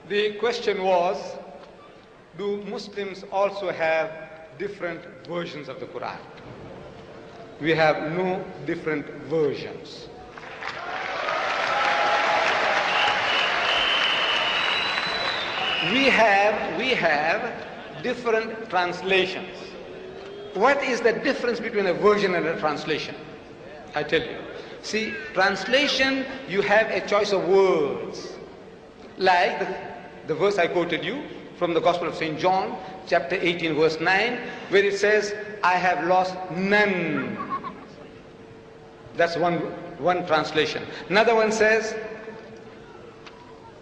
The question was, do Muslims also have different versions of the Quran? We have no different versions. We have different translations. What is the difference between a version and a translation? I tell you. See, translation, you have a choice of words. Like the verse I quoted you from the Gospel of St. John, chapter 18, verse 9, where it says, I have lost none. That's one translation. Another one says,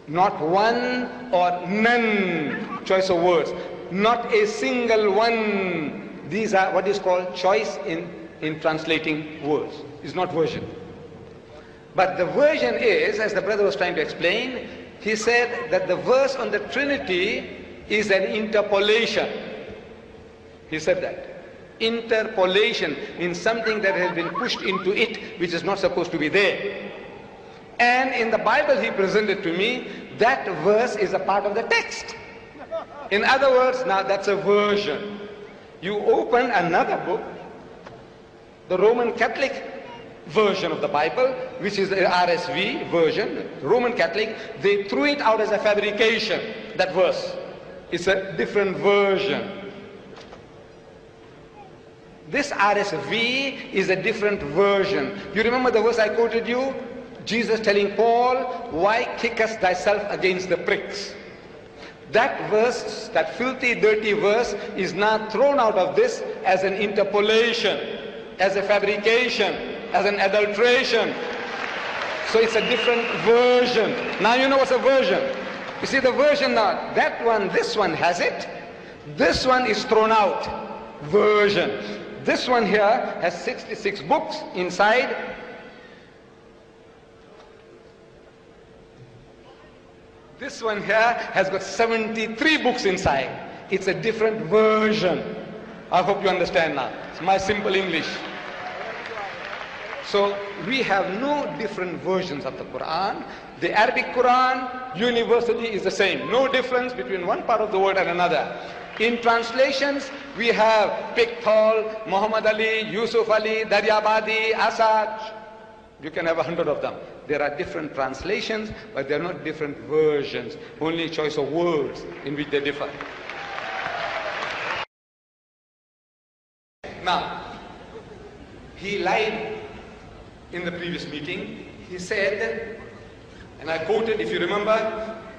not one or none, choice of words. Not a single one. These are what is called choice in translating words. It's not version. But the version is, as the brother was trying to explain, he said that the verse on the Trinity is an interpolation. He said that. Interpolation in something that has been pushed into it, which is not supposed to be there. And in the Bible he presented to me, that verse is a part of the text. In other words, now that's a version. You open another book, the Roman Catholic version of the Bible, which is the RSV version, Roman Catholic, they threw it out as a fabrication, that verse. It's a different version. This RSV is a different version. You remember the verse I quoted you? Jesus telling Paul, why kickest thyself against the pricks? That verse, that filthy, dirty verse, is now thrown out of this as an interpolation, as a fabrication, as an adulteration. So it's a different version. Now you know what's a version. You see the version now, that one, this one has it. This one is thrown out. Version. This one here has 66 books inside. This one here has got 73 books inside. It's a different version. I hope you understand now. It's my simple English. So we have no different versions of the Quran. The Arabic Quran universally is the same. No difference between one part of the word and another. In translations, we have Pickthall, Muhammad Ali, Yusuf Ali, Daryabadi, Asad. You can have 100 of them. There are different translations, but they are not different versions. Only choice of words in which they differ. Now, he lied in the previous meeting. He said, and I quoted, if you remember,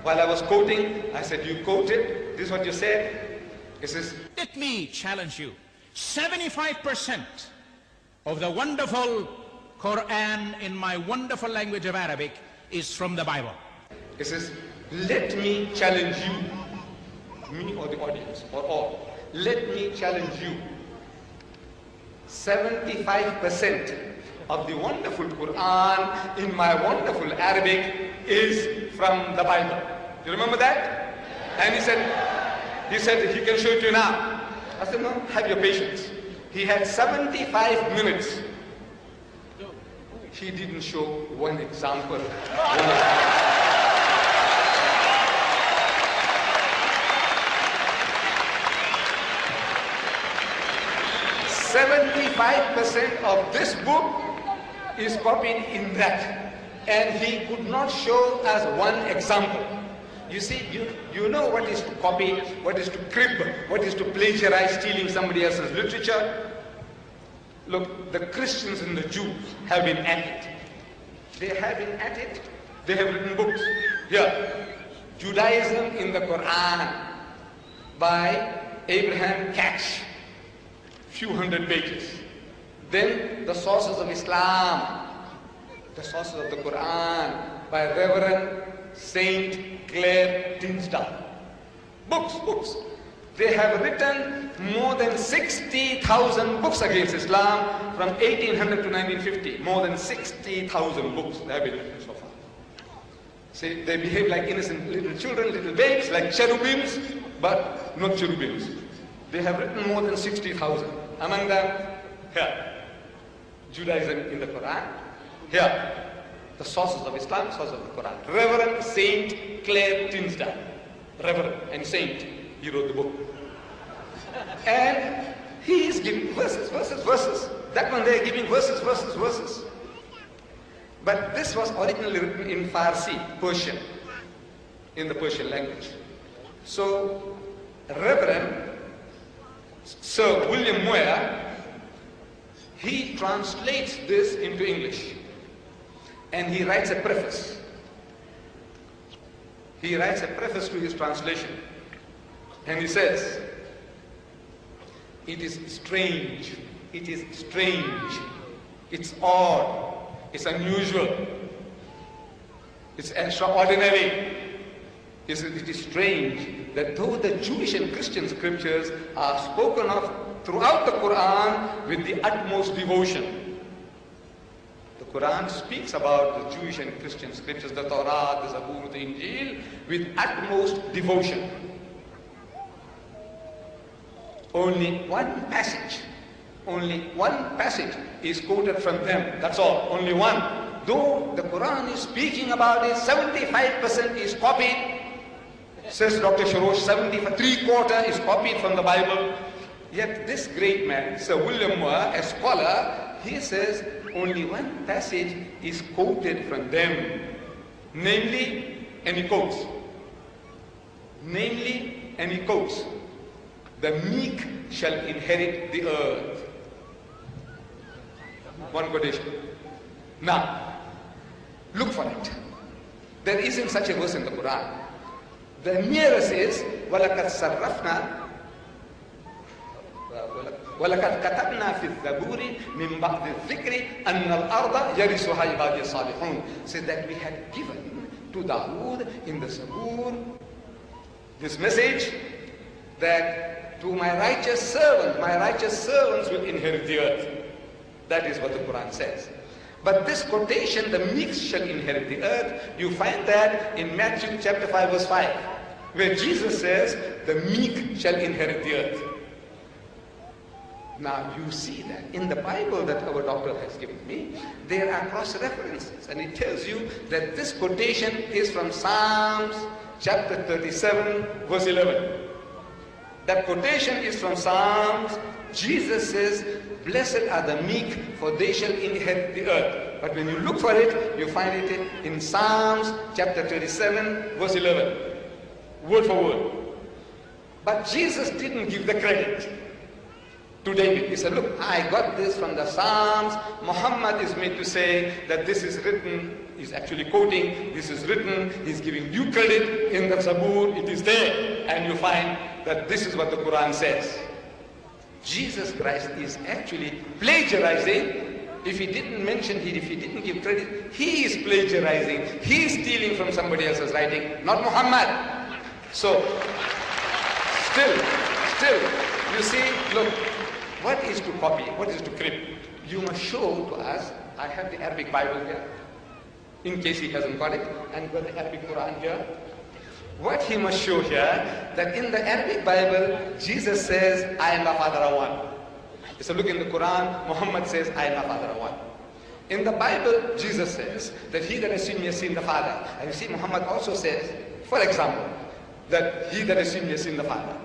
while I was quoting, I said, you quoted, this is what you said. He says, let me challenge you. 75% of the wonderful Quran in my wonderful language of Arabic is from the Bible. He says, let me challenge you, me or the audience, or all. Let me challenge you. 75% of the wonderful Quran in my wonderful Arabic is from the Bible. You remember that? And he said he can show it to you now. I said, no, have your patience. He had 75 minutes. He didn't show one example. 75% of this book is copied in that. And he could not show us one example. You see, you know what is to copy, what is to crib, what is to plagiarize, stealing somebody else's literature. Look, the Christians and the Jews have been at it. They have been at it. They have written books. Here, Judaism in the Quran by Abraham Cash, few hundred pages. Then the sources of Islam, the sources of the Quran by Reverend Saint Clair Tinsdale. Books. They have written more than 60,000 books against Islam from 1800 to 1950. More than 60,000 books they have been written so far. See, they behave like innocent little children, little babes, like cherubims, but not cherubims. They have written more than 60,000. Among them, here, Judaism in the Quran. Here, the sources of Islam, sources of the Quran. Reverend Saint Clair Tinsdale. reverend and saint. He wrote the book. And he is giving verses. That one they are giving verses. But this was originally written in Farsi, Persian, in the Persian language. So, Reverend Sir William Moyer, he translates this into English. And he writes a preface. He writes a preface to his translation. And he says, it is strange, it's odd, it's unusual, it's extraordinary. It is strange that though the Jewish and Christian scriptures are spoken of throughout the Quran with the utmost devotion. The Quran speaks about the Jewish and Christian scriptures, the Torah, the Zabur, the Injil, with utmost devotion. Only one passage is quoted from them. That's all, only one. Though the Quran is speaking about it, 75% is copied. Says Dr. Sharosh, 3/4 is copied from the Bible. Yet this great man, Sir William Moore, a scholar, he says only one passage is quoted from them. Namely, and he quotes, the meek shall inherit the earth. One quotation. Now, look for it. There isn't such a verse in the Quran. The nearest is, وَلَقَدْ صَرَّفْنَا وَلَقَدْ كَتَبْنَا فِي الزَّبُورِ مِنْ بَعْدِ الذِّكْرِ أَنَّ الْأَرْضَ يَرِثُهَا عِبَادِيَ الصَّالِحُونَ. Says that we had given to Dawood in the Zabur this message that to my righteous servants will inherit the earth. That is what the Quran says. But this quotation, the meek shall inherit the earth, you find that in Matthew chapter 5 verse 5, where Jesus says, the meek shall inherit the earth. Now you see that in the Bible that our doctor has given me, there are cross-references, and it tells you that this quotation is from Psalms chapter 37 verse 11. That quotation is from Psalms. Jesus says, blessed are the meek, for they shall inherit the earth. But when you look for it, you find it in Psalms chapter 37 verse 11. Word for word. But Jesus didn't give the credit to David. He said, look, I got this from the Psalms. Muhammad is made to say that this is written. He's actually quoting, this is written. He's giving you credit in the Zabur. It is there. And you find that this is what the Quran says. Jesus Christ is actually plagiarizing. If he didn't mention it, if he didn't give credit, he is plagiarizing. He is stealing from somebody else's writing, not Muhammad. So, still, you see, look, what is to copy? What is to crypt? You must show to us. I have the Arabic Bible here, in case he hasn't got it, and got the Arabic Quran here. What he must show here, that in the Arabic Bible, Jesus says, I am the Father of one. So look in the Quran, Muhammad says, I am the Father of one. In the Bible, Jesus says that he that has seen me has seen the Father. And you see, Muhammad also says, for example, that he that has seen me has seen the Father.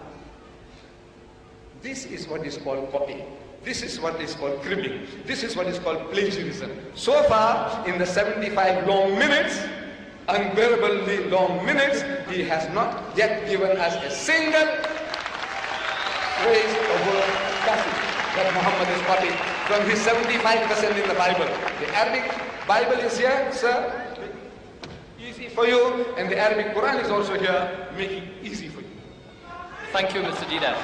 This is what is called copying. This is what is called cribbing. This is what is called plagiarism. So far, in the 75 long minutes, unbearably long minutes, he has not yet given us a single phrase or word passage that Muhammad is copied from his 75% in the Bible. The Arabic Bible is here, sir, easy for you, and the Arabic Quran is also here, making it easy for you. Thank you, Mr. Dida.